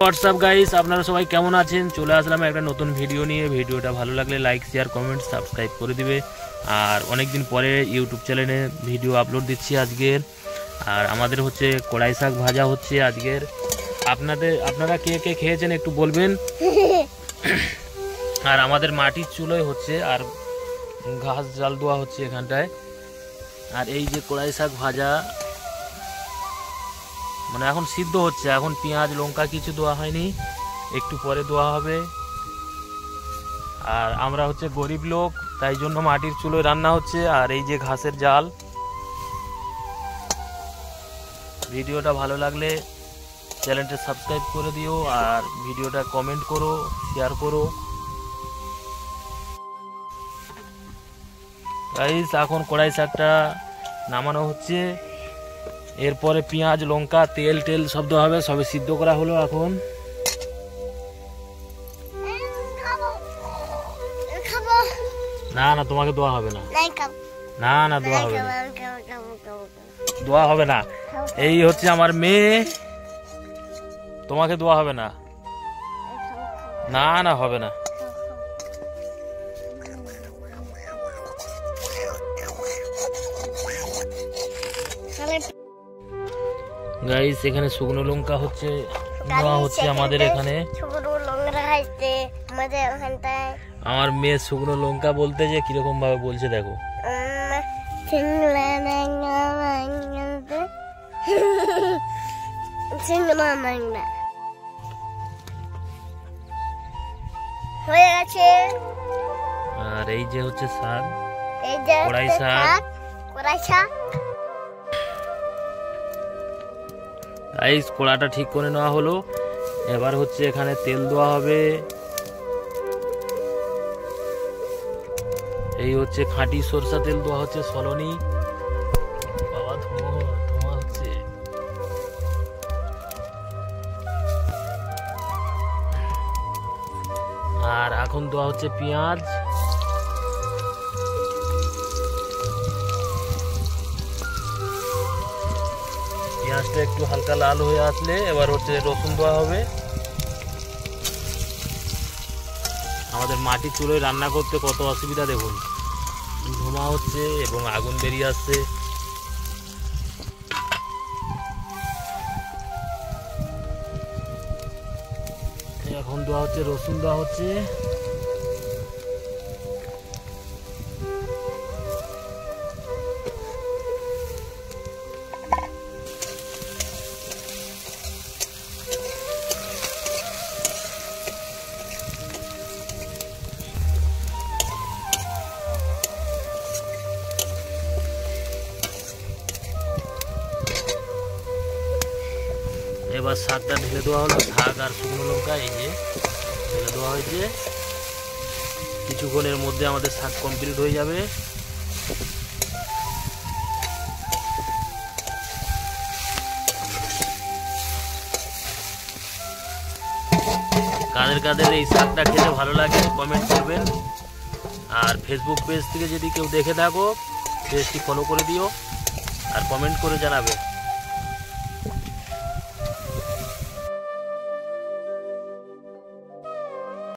WhatsApp guys, আপনারা সবাই কেমন আছেন? চলে আসলাম একটা নতুন ভিডিও নিয়ে। ভিডিওটা ভালো লাগলে লাইক, শেয়ার, কমেন্ট, সাবস্ক্রাইব করে দিবে। আর অনেক দিন পরে ইউটিউব চ্যানেলে ভিডিও আপলোড দিচ্ছি আজকের। আর আমাদের হচ্ছে কড়াই শাক ভাজা হচ্ছে আজকের। আপনারা কে কে খেয়েছেন একটু বলবেন। আর আমাদের মাটির চুলোয় হচ্ছে, আর ঘাস জাল দেওয়া হচ্ছে এখানটায়। আর এই যে কড়াই শাক ভাজা মানে এখন সিদ্ধ হচ্ছে, এখন পেঁয়াজ লঙ্কা কিছু দেওয়া হয়নি, একটু পরে দেওয়া হবে। আর আমরা হচ্ছে গরিব লোক, তাই জন্য মাটির চুলোয় রান্না হচ্ছে। আর এই যে ঘাসের জাল। ভিডিওটা ভালো লাগলে চ্যানেলটা সাবস্ক্রাইব করে দিও, আর ভিডিওটা কমেন্ট করো, শেয়ার করো গাইস। এখন কড়াই শাকটা নামানো হচ্ছে, এরপরে পেঁয়াজ লঙ্কা তেল টেল সব দেওয়া হবে। সবে সিদ্ধ করা হলো এখন। না না, তোমাকে দেওয়া হবে না। না না, দেওয়া হবে না, দেওয়া হবে না। এই হচ্ছে আমার মেয়ে, তোমাকে দেওয়া হবে না। না না, হবে না। গাইস, এখানে শুকনো লঙ্কা হচ্ছে দেওয়া হচ্ছে আমাদের এখানে। আমার মেয়ে শুকনো লঙ্কা বলতে যে কিরকম ভাবে বলছে দেখো। আর এই যে হচ্ছে শাক, কড়াই শাক। গাইস, কড়াটা ঠিক করে নেওয়া হলো। এবার হচ্ছে এখানে তেল দেওয়া হবে। এই হচ্ছে খাঁটি সরষা তেল দেওয়া হচ্ছে, সলনি। বাবা ধোঁয়া হচ্ছে। আর এখন দেওয়া হচ্ছে পেঁয়াজ। পেঁয়াজটা একটু হালকা লাল হয়ে আসলে এবার হচ্ছে রসুন দেওয়া হবে। আমাদের মাটির চুলোয় রান্না করতে কত অসুবিধা দেখুন, ধোঁয়া হচ্ছে এবং আগুন বেরিয়ে আসছে। এখন দেওয়া হচ্ছে রসুন, দেওয়া হচ্ছে। এবার শাকটা ঢেলে দেওয়া হলো, শাক আর শুকনো লঙ্কা এই যে ঢেলে দেওয়া হয়েছে। কিছুক্ষণের মধ্যে আমাদের শাক কমপ্লিট হয়ে যাবে। কাদের কাদের এই শাকটা খেতে ভালো লাগে কমেন্ট করবেন। আর ফেসবুক পেজ থেকে যদি কেউ দেখে থাকো, পেজটি ফলো করে দিও আর কমেন্ট করে জানাবে।